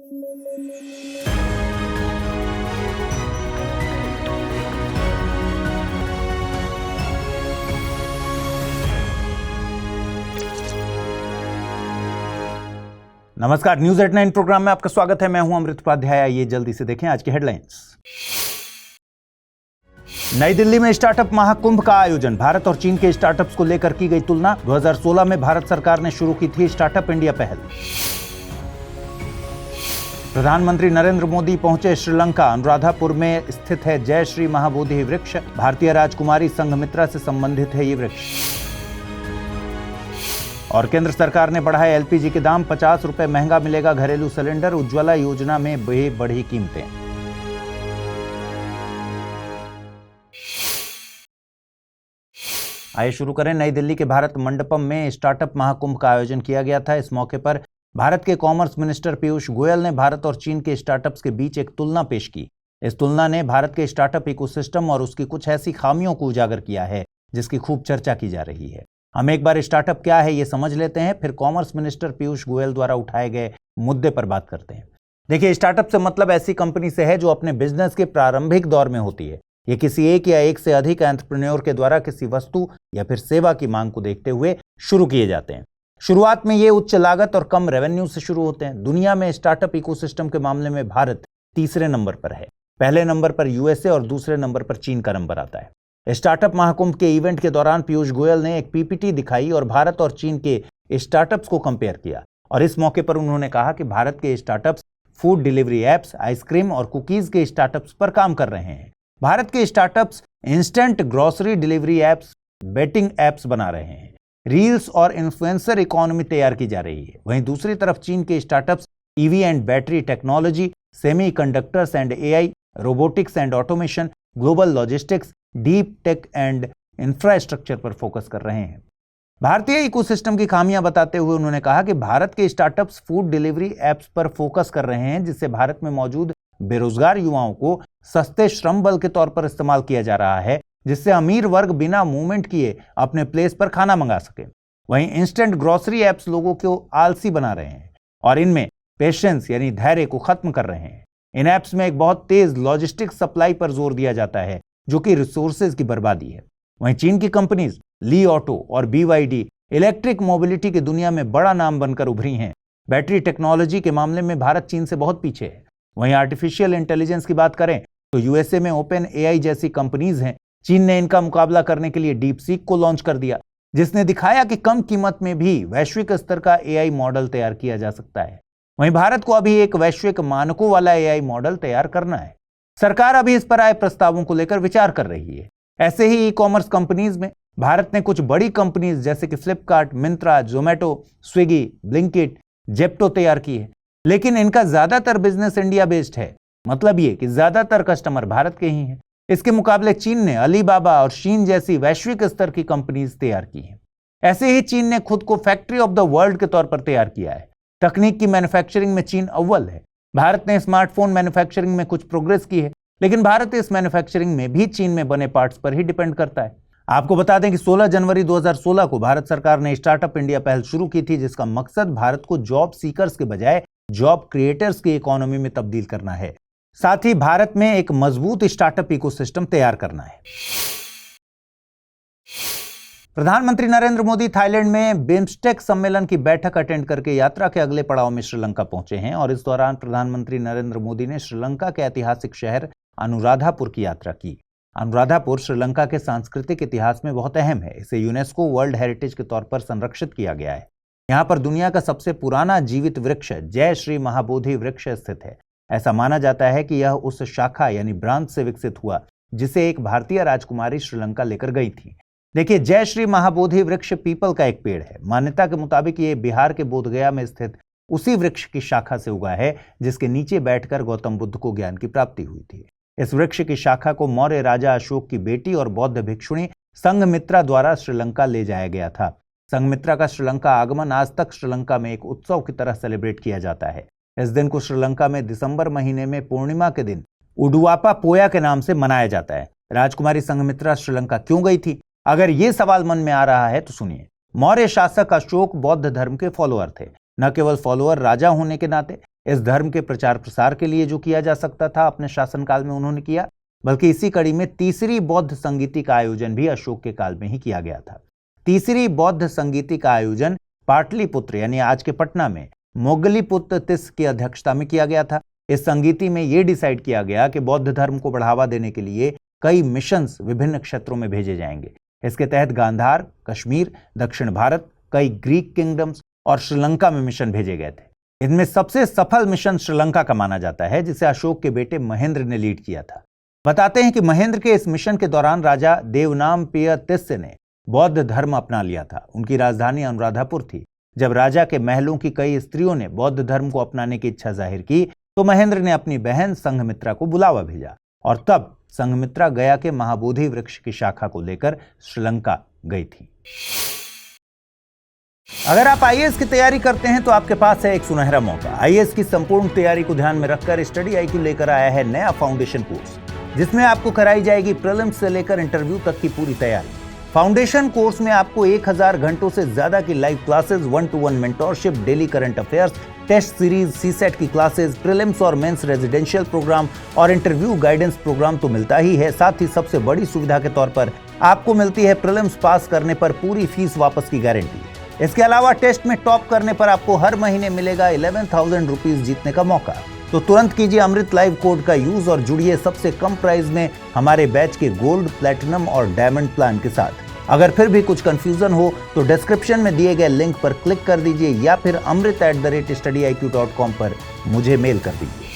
नमस्कार, news at 9 programme में आपका स्वागत है। मैं हूं अमृत उपाध्याय। आइए जल्दी से देखें आज की हेडलाइंस। नई दिल्ली में स्टार्टअप महाकुंभ का आयोजन, भारत और चीन के स्टार्टअप्स को लेकर की गई तुलना। 2016 में भारत सरकार ने शुरू की थी स्टार्टअप इंडिया पहल। प्रधानमंत्री नरेंद्र मोदी पहुंचे श्रीलंका, अनुराधापुर में स्थित है जय श्री महाबोधि वृक्ष। भारतीय राजकुमारी संघमित्रा से संबंधित है ये वृक्ष। और केंद्र सरकार ने बढ़ाए एलपीजी के दाम, 50 रुपए महंगा मिलेगा घरेलू सिलेंडर। उज्ज्वला योजना में बढ़ी कीमतें। आइए शुरू करें। नई दिल्ली के भारत मंडपम में स्टार्टअप महाकुंभ का आयोजन किया गया था। इस मौके पर भारत के कॉमर्स मिनिस्टर पीयूष गोयल ने भारत और चीन के स्टार्टअप्स के बीच एक तुलना पेश की। इस तुलना ने भारत के स्टार्टअप इकोसिस्टम और उसकी कुछ ऐसी खामियों को उजागर किया है जिसकी खूब चर्चा की जा रही है। हम एक बार स्टार्टअप क्या है ये समझ लेते हैं, फिर कॉमर्स मिनिस्टर पीयूष गोयल द्वारा उठाए गए मुद्दे पर बात करते हैं। देखिए, स्टार्टअप से मतलब ऐसी कंपनी से है जो अपने बिजनेस के प्रारंभिक दौर में होती है। ये किसी एक या एक से अधिक एंटरप्रेन्योर के द्वारा किसी वस्तु या फिर सेवा की मांग को देखते हुए शुरू किए जाते हैं। शुरुआत में ये उच्च लागत और कम रेवेन्यू से शुरू होते हैं। दुनिया में स्टार्टअप इकोसिस्टम के मामले में भारत तीसरे नंबर पर है। पहले नंबर पर यूएसए और दूसरे नंबर पर चीन का नंबर आता है। स्टार्टअप महाकुंभ के इवेंट के दौरान पीयूष गोयल ने एक पीपीटी दिखाई और भारत और चीन के स्टार्टअप्स को कंपेयर किया। और इस मौके पर उन्होंने कहा कि भारत के startups food delivery apps, ice cream और कुकीज के स्टार्टअप्स पर काम कर रहे हैं। भारत के startups instant grocery delivery apps, betting apps बना रहे हैं। रील्स और इन्फ्लुएंसर इकोनॉमी तैयार की जा रही है। वहीं दूसरी तरफ चीन के startups EV and battery technology, semiconductors and AI, robotics and automation, global logistics, deep tech and infrastructure पर फोकस कर रहे हैं। भारतीय इकोसिस्टम की खामियां बताते हुए उन्होंने कहा कि भारत के स्टार्टअप्स फूड डिलीवरी एप्स पर फोकस कर रहे हैं, जिससे भारत में मौजूद बेरोजगार युवाओं को सस्ते श्रम बल के तौर पर इस्तेमाल किया जा रहा है, जिससे अमीर वर्ग बिना मूवमेंट किए अपने प्लेस पर खाना मंगा सके। वहीं इंस्टेंट ग्रोसरी एप्स लोगों को आलसी बना रहे हैं और इनमें पेशेंस यानी धैर्य को खत्म कर रहे हैं। इन एप्स में एक बहुत तेज लॉजिस्टिक सप्लाई पर जोर दिया जाता है, जो कि रिसोर्सेज की बर्बादी है। वहीं चीन की कंपनीज ली ऑटो और बीवाईडी इलेक्ट्रिक मोबिलिटी की दुनिया में बड़ा नाम बनकर उभरी हैं। बैटरी टेक्नोलॉजी के मामले में भारत चीन से बहुत पीछे है। वहीं आर्टिफिशियल इंटेलिजेंस की बात करें तो यूएसए में ओपन एआई जैसी कंपनीज हैं। चीन ने इनका मुकाबला करने के लिए डीप सीक को लॉन्च कर दिया, जिसने दिखाया कि कम कीमत में भी वैश्विक स्तर का एआई मॉडल तैयार किया जा सकता है। वहीं भारत को अभी एक वैश्विक मानकों वाला एआई मॉडल तैयार करना है। सरकार अभी इस पर आए प्रस्तावों को लेकर विचार कर रही है। ऐसे ही ई कॉमर्स कंपनीज में भारत ने कुछ बड़ी कंपनीज जैसे कि Flipkart, Myntra, Zomato, Swiggy, Blinkit, Zepto तैयार की है, लेकिन इनका ज्यादातर बिजनेस इंडिया बेस्ड है। मतलब ये कि ज्यादातर कस्टमर भारत के ही हैं। इसके मुकाबले चीन ने अलीबाबा और शीन जैसी वैश्विक स्तर की कंपनीज तैयार की हैं। ऐसे ही चीन ने खुद को फैक्ट्री ऑफ द वर्ल्ड के तौर पर तैयार किया है। तकनीक की मैन्युफैक्चरिंग में चीन अव्वल है। भारत ने स्मार्टफोन मैन्युफैक्चरिंग में कुछ प्रोग्रेस की है, लेकिन भारत इस मैन्युफैक्चरिंग में भी चीन में बने पार्ट्स पर ही डिपेंड करता है। आपको बता दें कि 16 जनवरी 2016 को भारत सरकार ने स्टार्टअप इंडिया पहल शुरू की थी, जिसका मकसद भारत को जॉब सीकर्स के बजाय जॉब क्रिएटर्स की इकोनॉमी में तब्दील करना है। साथ ही भारत में एक मजबूत स्टार्टअप इकोसिस्टम तैयार करना है। प्रधानमंत्री नरेंद्र मोदी थाईलैंड में बिम्स्टेक सम्मेलन की बैठक अटेंड करके यात्रा के अगले पड़ाव में श्रीलंका पहुंचे हैं और इस दौरान प्रधानमंत्री नरेंद्र मोदी ने श्रीलंका के ऐतिहासिक शहर अनुराधापुर की यात्रा की। अनुराधापुर श्रीलंका के सांस्कृतिक इतिहास में बहुत अहम है। इसे यूनेस्को वर्ल्ड हेरिटेज के तौर पर संरक्षित किया गया है। यहाँ पर दुनिया का सबसे पुराना जीवित वृक्ष जय श्री महाबोधि वृक्ष स्थित है। ऐसा माना जाता है कि यह उस शाखा यानी ब्रांच से विकसित हुआ जिसे एक भारतीय राजकुमारी श्रीलंका लेकर गई थी। देखिए, जय श्री महाबोधि वृक्ष पीपल का एक पेड़ है। मान्यता के मुताबिक ये बिहार के बोधगया में स्थित उसी वृक्ष की शाखा से उगा है जिसके नीचे बैठकर गौतम बुद्ध को ज्ञान की प्राप्ति हुई थी। इस वृक्ष की शाखा को मौर्य राजा अशोक की बेटी और बौद्ध भिक्षुणी संघमित्रा द्वारा श्रीलंका ले जाया गया था। संघमित्रा का श्रीलंका आगमन आज तक श्रीलंका में एक उत्सव की तरह सेलिब्रेट किया जाता है। इस दिन को श्रीलंका में दिसंबर महीने में पूर्णिमा के दिन उडुआपा पोया के नाम से मनाया जाता है। राजकुमारी संघमित्रा श्रीलंका क्यों गई थी? अगर ये सवाल मन में आ रहा है तो सुनिए। मौर्य शासक अशोक बौद्ध धर्म के फॉलोअर थे। न केवल फॉलोअर राजा होने के नाते इस धर्म के प्रचार प्रसार के लिए जो किया जा सकता था अपने शासनकाल में उन्होंने किया, बल्कि इसी कड़ी में तीसरी बौद्ध संगीति का आयोजन भी अशोक के काल में ही किया गया था। तीसरी बौद्ध संगीति का आयोजन पाटलिपुत्र यानी आज के पटना में मोगलीपुत्र तिस की अध्यक्षता में किया गया था। इस संगीति में यह डिसाइड किया गया कि बौद्ध धर्म को बढ़ावा देने के लिए कई मिशंस विभिन्न क्षेत्रों में भेजे जाएंगे। इसके तहत गांधार, कश्मीर, दक्षिण भारत, कई ग्रीक किंगडम्स और श्रीलंका में मिशन भेजे गए थे। इनमें सबसे सफल मिशन श्रीलंका का माना जाता है, जिसे अशोक के बेटे महेंद्र ने लीड किया था। बताते हैं कि महेंद्र के इस मिशन के दौरान राजा देवनामपिय तिस्स ने बौद्ध धर्म अपना लिया था। उनकी राजधानी अनुराधापुर थी। जब राजा के महलों की कई स्त्रियों ने बौद्ध धर्म को अपनाने की इच्छा जाहिर की तो महेंद्र ने अपनी बहन संघमित्रा को बुलावा भेजा और तब संघमित्रा गया के महाबोधि वृक्ष की शाखा को लेकर श्रीलंका गई थी। अगर आप आईएएस की तैयारी करते हैं तो आपके पास है एक सुनहरा मौका। आईएएस की संपूर्ण तैयारी को ध्यान में रखकर स्टडी IQ लेकर आया है नया फाउंडेशन कोर्स, जिसमें आपको कराई जाएगी प्रीलिम्स से लेकर इंटरव्यू तक की पूरी तैयारी। फाउंडेशन कोर्स में आपको 1000 घंटों से ज्यादा की live classes, 1-to-1 mentorship, daily current affairs, test series, CSAT की क्लासेस, प्रीलिम्स और मेंस रेजिडेंशियल प्रोग्राम और इंटरव्यू गाइडेंस प्रोग्राम तो मिलता ही है। साथ ही सबसे बड़ी सुविधा के तौर पर आपको मिलती है प्रीलिम्स पास करने पर पूरी फीस वापस की गारंटी। इसके अलावा टेस्ट में टॉप करने पर आपको हर महीने मिलेगा 11,000 रुपीज जीतने का मौका। तो तुरंत कीजिए अमृत लाइव कोड का यूज और जुड़िए सबसे कम प्राइस में हमारे बैच के गोल्ड, प्लैटिनम और डायमंड प्लान के साथ। अगर फिर भी कुछ कंफ्यूजन हो तो डिस्क्रिप्शन में दिए गए लिंक पर क्लिक कर दीजिए या फिर amrit@studiiq.com पर मुझे मेल कर दीजिए।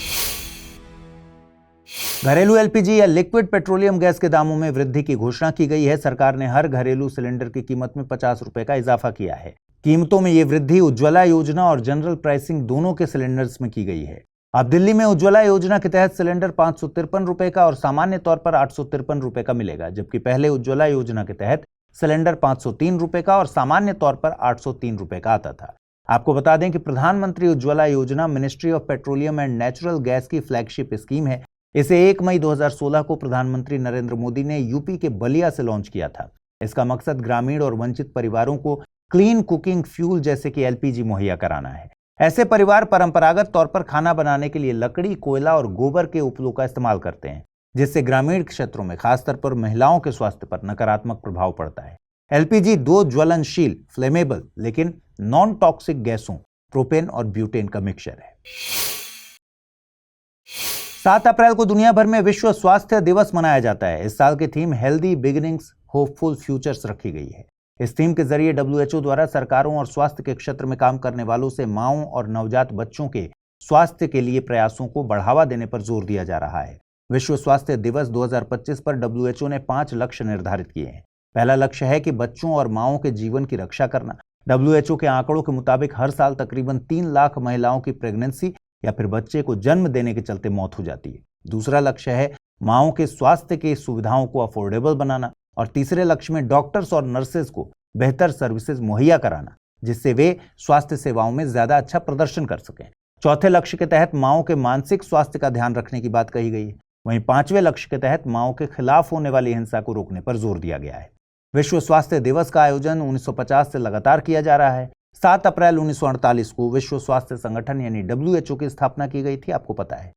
घरेलू LPG या लिक्विड पेट्रोलियम गैस के दामों में वृद्धि की घोषणा की गई है। सरकार ने हर घरेलू सिलेंडर की कीमत में 50 रुपए का इजाफा किया है। कीमतों में ये वृद्धि उज्ज्वला योजना और जनरल प्राइसिंग दोनों के सिलेंडर्स में की गई है। अब दिल्ली में उज्ज्वला योजना के तहत सिलेंडर 553 रुपए का और सामान्य तौर पर 853 रुपए का मिलेगा, जबकि पहले उज्ज्वला योजना के तहत सिलेंडर 503 रुपए का और सामान्य तौर पर 803 रुपए का आता था। आपको बता दें कि प्रधानमंत्री उज्ज्वला योजना ministry of petroleum and natural gas की फ्लैगशिप स्कीम है। इसे 1 मई 2016 को प्रधानमंत्री नरेंद्र मोदी ने यूपी के बलिया से लॉन्च किया था। इसका मकसद ग्रामीण और वंचित परिवारों को क्लीन कुकिंग फ्यूल जैसे कि LPG मुहैया कराना है। ऐसे परिवार परंपरागत तौर पर खाना बनाने के लिए लकड़ी, कोयला और गोबर के उपलों का इस्तेमाल करते हैं, जिससे ग्रामीण क्षेत्रों में खासतौर पर महिलाओं के स्वास्थ्य पर नकारात्मक प्रभाव पड़ता है। LPG 2 ज्वलनशील, फ्लेमेबल लेकिन नॉन टॉक्सिक गैसों प्रोपेन और ब्यूटेन का मिक्सचर है। 7 अप्रैल को दुनिया भर में विश्व स्वास्थ्य दिवस मनाया जाता है। इस साल की theme healthy beginnings hopeful futures रखी गई है। इस थीम के जरिए WHO द्वारा सरकारों और स्वास्थ्य के क्षेत्र में काम करने वालों से माओं और नवजात बच्चों के स्वास्थ्य के लिए प्रयासों को बढ़ावा देने पर जोर दिया जा रहा है। विश्व स्वास्थ्य दिवस 2025 पर WHO ने 5 लक्ष्य निर्धारित किए हैं। पहला लक्ष्य है कि बच्चों और माओं के जीवन की रक्षा करना। WHO के आंकड़ों के मुताबिक हर साल तकरीबन 3 लाख महिलाओं की प्रेगनेंसी या फिर बच्चे को जन्म देने के चलते मौत हो जाती है। दूसरा लक्ष्य है माओं के स्वास्थ्य की सुविधाओं को अफोर्डेबल बनाना और तीसरे लक्ष्य में डॉक्टर्स और नर्सेज को बेहतर सर्विसेज मुहैया कराना, जिससे वे स्वास्थ्य सेवाओं में ज्यादा अच्छा प्रदर्शन कर सकें। चौथे लक्ष्य के तहत माओं के मानसिक स्वास्थ्य का ध्यान रखने की बात कही गई है। वहीं 5वें लक्ष्य के तहत माओं के खिलाफ होने वाली हिंसा को रोकने पर जोर दिया गया है। विश्व स्वास्थ्य दिवस का आयोजन 1950 से लगातार किया जा रहा है। 7 अप्रैल 1948 को विश्व स्वास्थ्य संगठन यानी WHO की स्थापना की गई थी, आपको पता है।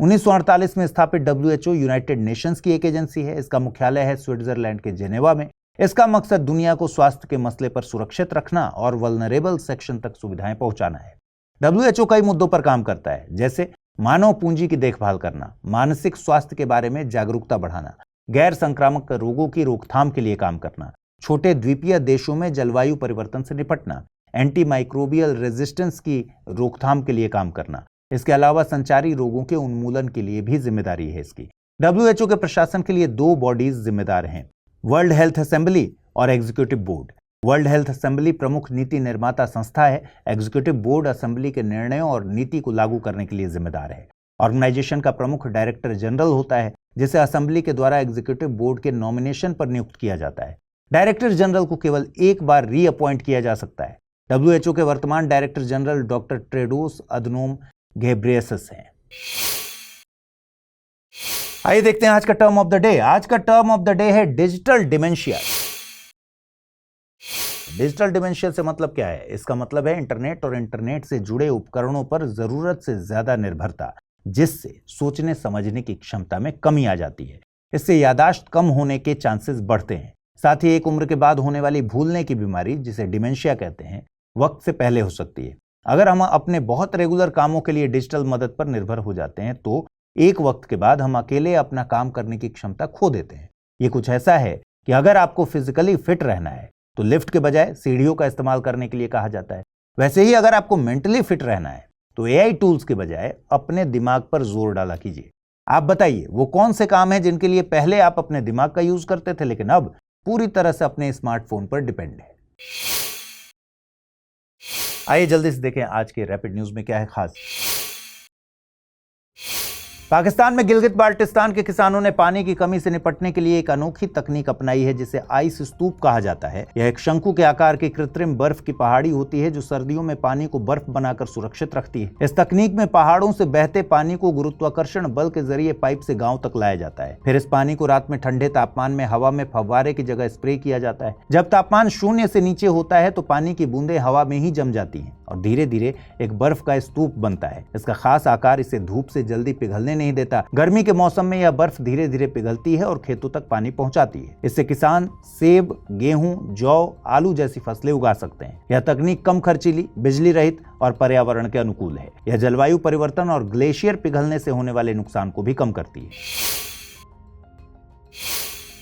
1948 में स्थापित WHO यूनाइटेड नेशंस की एक एजेंसी है। इसका मुख्यालय है स्विट्जरलैंड के जेनेवा में। इसका मकसद दुनिया को स्वास्थ्य के मसले पर सुरक्षित रखना और वल्नरेबल सेक्शन तक सुविधाएं पहुंचाना है। WHO कई मुद्दों पर काम करता है, जैसे मानव पूंजी की देखभाल करना, मानसिक स्वास्थ्य के बारे में जागरूकता बढ़ाना, गैर संक्रामक रोगों की रोकथाम के लिए काम करना, छोटे द्वीपीय देशों में जलवायु परिवर्तन से निपटना, एंटी माइक्रोबियल रेजिस्टेंस की रोकथाम के लिए काम करना। इसके अलावा संचारी रोगों के उन्मूलन के लिए भी जिम्मेदारी है इसकी। WHO के प्रशासन के लिए 2 बॉडीज जिम्मेदार हैं, वर्ल्ड हेल्थ असेंबली और executive board. World health assembly प्रमुख नीति निर्माता संस्था है। एग्जीक्यूटिव बोर्ड असेंबली के निर्णयों और नीति को लागू करने के लिए जिम्मेदार है। ऑर्गेनाइजेशन का प्रमुख डायरेक्टर जनरल होता है, जिसे असेंबली के द्वारा एग्जीक्यूटिव बोर्ड के नॉमिनेशन पर नियुक्त किया जाता है। डायरेक्टर जनरल को केवल एक बार रीअपॉइंट किया जा सकता है। WHO के वर्तमान director general doctor Tedros Adhanom Ghebreyesus हैं। आइए देखते हैं आज का टर्म ऑफ द डे। आज का टर्म ऑफ द डे है डिजिटल डिमेंशिया। डिजिटल डिमेंशिया से मतलब क्या है? इसका मतलब है इंटरनेट और इंटरनेट से जुड़े उपकरणों पर जरूरत से ज्यादा निर्भरता, जिससे सोचने समझने की क्षमता में कमी आ जाती है। इससे याददाश्त कम होने के चांसेस बढ़ते हैं। साथ ही एक उम्र के बाद होने वाली भूलने की बीमारी, जिसे डिमेंशिया कहते हैं, वक्त से पहले हो सकती है। अगर हम अपने बहुत रेगुलर कामों के लिए डिजिटल मदद पर निर्भर हो जाते हैं तो एक वक्त के बाद हम अकेले अपना काम करने की क्षमता खो देते हैं। ये कुछ ऐसा है कि अगर आपको फिजिकली फिट रहना है तो लिफ्ट के बजाय सीढ़ियों का इस्तेमाल करने के लिए कहा जाता है। वैसे ही अगर आपको मेंटली फिट रहना है तो एआई टूल्स के बजाय अपने दिमाग पर जोर डाला कीजिए। आप बताइए वो कौन से काम हैं जिनके लिए पहले आप अपने दिमाग का यूज करते थे लेकिन अब पूरी तरह से अपने स्मार्टफोन पर डिपेंड है। आइए जल्दी से देखें आज के रैपिड न्यूज में क्या है खास। पाकिस्तान में गिलगित बाल्टिस्तान के किसानों ने पानी की कमी से निपटने के लिए एक अनोखी तकनीक अपनाई है जिसे आइस स्तूप कहा जाता है। यह एक शंकु के आकार की कृत्रिम बर्फ की पहाड़ी होती है जो सर्दियों में पानी को बर्फ बनाकर सुरक्षित रखती है। इस तकनीक में पहाड़ों से बहते पानी को गुरुत्वाकर्षण बल के जरिए पाइप से गांव तक लाया जाता है। फिर इस पानी को रात में ठंडे तापमान में हवा में फव्वारे की जगह स्प्रे किया जाता है। जब तापमान 0 से नीचे होता है तो पानी की बूंदें हवा में ही जम जाती हैं और धीरे धीरे एक बर्फ का स्तूप बनता है। इसका खास आकार इसे धूप से जल्दी पिघलने नहीं देता। गर्मी के मौसम में यह बर्फ धीरे धीरे पिघलती है और खेतों तक पानी पहुंचाती है। इससे किसान सेब, गेहूं, जौ, आलू जैसी फसलें उगा सकते हैं। यह तकनीक कम खर्चीली, बिजली रहित और पर्यावरण के अनुकूल है। यह जलवायु परिवर्तन और ग्लेशियर पिघलने से होने वाले नुकसान को भी कम करती है।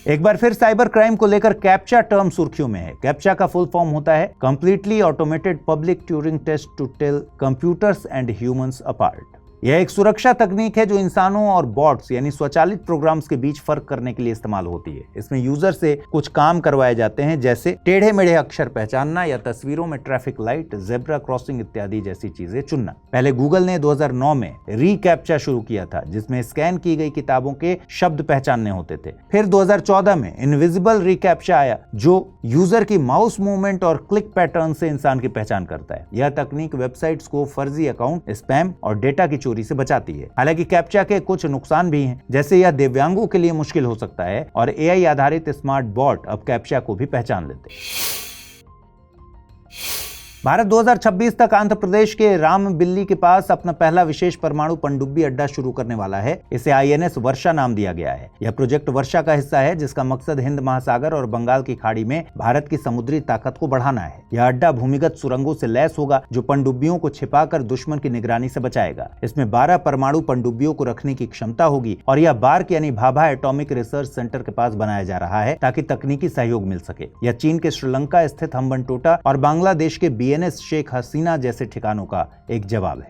एक बार फिर साइबर क्राइम को लेकर कैप्चा टर्म सुर्खियों में है। कैप्चा का फुल फॉर्म होता है completely automated public Turing test to tell computers and humans apart. यह एक सुरक्षा तकनीक है जो इंसानों और बॉट्स यानी स्वचालित प्रोग्राम्स के बीच फर्क करने के लिए इस्तेमाल होती है। इसमें यूजर से कुछ काम करवाए जाते हैं जैसे टेढ़े मेढ़े अक्षर पहचानना या तस्वीरों में ट्रैफिक लाइट, जेब्रा क्रॉसिंग इत्यादि जैसी चीजें चुनना। पहले गूगल ने 2009 में रीकैप्चा शुरू किया था जिसमें स्कैन की गई किताबों के शब्द पहचानने होते थे। फिर 2014 में इनविजिबल रीकैप्चा आया जो यूजर की माउस मूवमेंट और क्लिक पैटर्न से इंसान की पहचान करता है। यह तकनीक वेबसाइट्स को फर्जी अकाउंट, स्पैम और डेटा की चोरी से बचाती है। हालांकि कैप्चा के कुछ नुकसान भी हैं, जैसे यह दिव्यांगों के लिए मुश्किल हो सकता है और एआई आधारित स्मार्ट बॉट अब कैप्चा को भी पहचान लेते हैं। भारत 2026 तक आंध्र प्रदेश के रामबिल्ली के पास अपना पहला विशेष परमाणु पनडुब्बी अड्डा शुरू करने वाला है। इसे आईएनएस वर्षा नाम दिया गया है। यह प्रोजेक्ट वर्षा का हिस्सा है जिसका मकसद हिंद महासागर और बंगाल की खाड़ी में भारत की समुद्री ताकत को बढ़ाना है। यह अड्डा भूमिगत सुरंगों से लैस होगा जो पनडुब्बियों को छिपाकर दुश्मन की निगरानी से बचाएगा। इसमें 12 परमाणु पनडुब्बियों को रखने की क्षमता होगी और यह बार्क यानी भाभा एटॉमिक रिसर्च सेंटर के पास बनाया जा रहा है ताकि तकनीकी सहयोग मिल सके। यह चीन के श्रीलंका स्थित हम्बनटोटा और बांग्लादेश के बीएनएस शेख हसीना जैसे ठिकानों का एक जवाब है।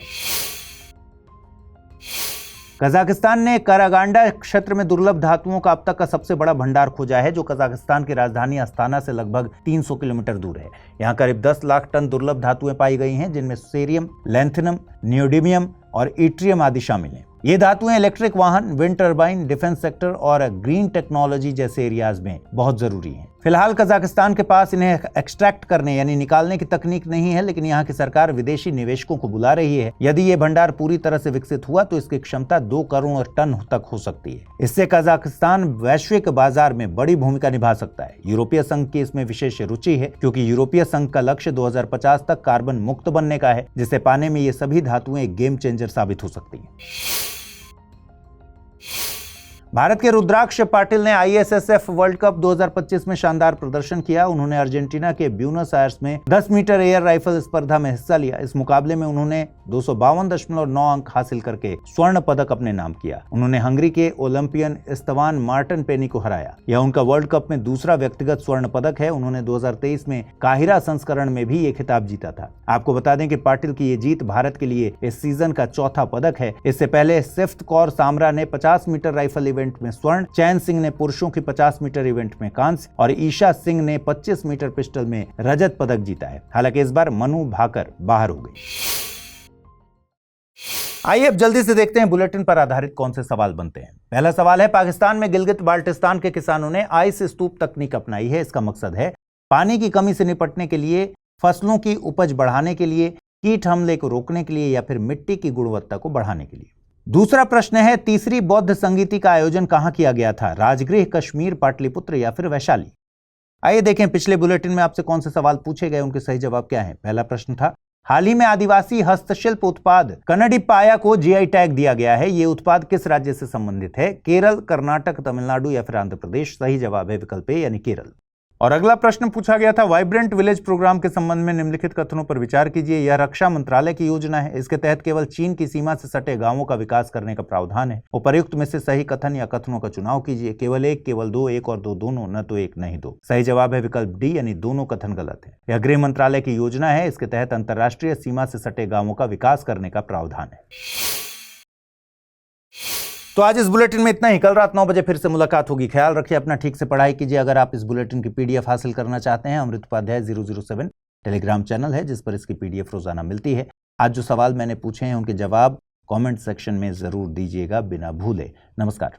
कजाकिस्तान ने करागांडा क्षेत्र में दुर्लभ धातुओं का अब तक का सबसे बड़ा भंडार खोजा है जो कजाकिस्तान की राजधानी अस्ताना से लगभग 300 किलोमीटर दूर है। यहाँ करीब 10 लाख टन दुर्लभ धातुएं पाई गई हैं जिनमें सेरियम, लैंथेनम, नियोडिमियम और इट्रियम आदि शामिल हैं। ये धातुएं इलेक्ट्रिक वाहन, विंड टर्बाइन, डिफेंस सेक्टर और ग्रीन टेक्नोलॉजी जैसे एरियाज में बहुत जरूरी हैं। फिलहाल कजाकिस्तान के पास इन्हें एक्सट्रैक्ट करने यानी निकालने की तकनीक नहीं है, लेकिन यहाँ की सरकार विदेशी निवेशकों को बुला रही है। यदि ये भंडार पूरी तरह से विकसित हुआ तो इसकी क्षमता 2 करोड़ टन तक हो सकती है। इससे कजाकिस्तान वैश्विक बाजार में बड़ी भूमिका निभा सकता है। यूरोपीय संघ की इसमें विशेष रुचि है क्योंकि यूरोपीय संघ का लक्ष्य 2050 तक कार्बन मुक्त बनने का है, जिसे पाने में ये सभी धातुएं एक गेम चेंजर साबित हो सकती हैं। भारत के रुद्राक्ष पाटिल ने आईएसएसएफ वर्ल्ड कप 2025 में शानदार प्रदर्शन किया। उन्होंने अर्जेंटीना के ब्यूनस आयर्स में 10 मीटर एयर राइफल स्पर्धा में हिस्सा लिया। इस मुकाबले में उन्होंने 252.9 अंक हासिल करके स्वर्ण पदक अपने नाम किया। उन्होंने हंगरी के ओलंपियन इस्तेवान मार्टिन पेनी को हराया। यह उनका वर्ल्ड कप में दूसरा व्यक्तिगत स्वर्ण पदक है। उन्होंने 2023 में काहिरा संस्करण में भी ये खिताब जीता था। आपको बता दें कि पाटिल की ये जीत भारत के लिए इस सीजन का चौथा पदक है। इससे पहले सिफ्त कौर सामरा ने 50 मीटर राइफल इवेंट में स्वर्ण, चैन सिंह ने पुरुषों की 50 मीटर इवेंट में कांस्य और ईशा सिंह ने 25 मीटर पिस्टल में रजत पदक जीता है। हालांकि इस बार मनु भाकर बाहर हो गई। आइए अब जल्दी से देखते हैं बुलेटिन पर आधारित कौन से सवाल बनते हैं। पहला सवाल है, पाकिस्तान में गिलगित बाल्टिस्तान के किसानों ने आइस स्तूप तकनीक अपनाई है। इसका मकसद है पानी की कमी से निपटने के लिए, फसलों की उपज बढ़ाने के लिए, कीट हमले को रोकने के लिए या फिर मिट्टी की गुणवत्ता को बढ़ाने के लिए। दूसरा प्रश्न है, तीसरी बौद्ध संगीति का आयोजन कहां किया गया था? राजगृह, कश्मीर, पाटलिपुत्र या फिर वैशाली। आइए देखें पिछले बुलेटिन में आपसे कौन से सवाल पूछे गए, उनके सही जवाब क्या है। पहला प्रश्न था, हाल ही में आदिवासी हस्तशिल्प उत्पाद कन्नडिप्पाया को जीआई टैग दिया गया है। ये उत्पाद किस राज्य से संबंधित है? केरल, कर्नाटक, तमिलनाडु या फिर आंध्र प्रदेश? सही जवाब है विकल्प ए यानी केरल। और अगला प्रश्न पूछा गया था, वाइब्रेंट विलेज प्रोग्राम के संबंध में निम्नलिखित कथनों पर विचार कीजिए। यह रक्षा मंत्रालय की योजना है। इसके तहत केवल चीन की सीमा से सटे गांवों का विकास करने का प्रावधान है। उपर्युक्त में से सही कथन या कथनों का चुनाव कीजिए। केवल एक, केवल दो, एक और दो दोनों, न तो एक नहीं दो। सही जवाब है विकल्प डी यानी दोनों कथन गलत है। यह गृह मंत्रालय की योजना है। इसके तहत अंतर्राष्ट्रीय सीमा से सटे गांवों का विकास करने का प्रावधान है। तो आज इस बुलेटिन में इतना ही। कल रात 9 बजे फिर से मुलाकात होगी। ख्याल रखिए अपना, ठीक से पढ़ाई कीजिए। अगर आप इस बुलेटिन की पीडीएफ हासिल करना चाहते हैं, अमृत उपाध्याय 007 टेलीग्राम चैनल है जिस पर इसकी पीडीएफ रोजाना मिलती है। आज जो सवाल मैंने पूछे हैं उनके जवाब कमेंट सेक्शन में जरूर दीजिएगा बिना भूले। नमस्कार।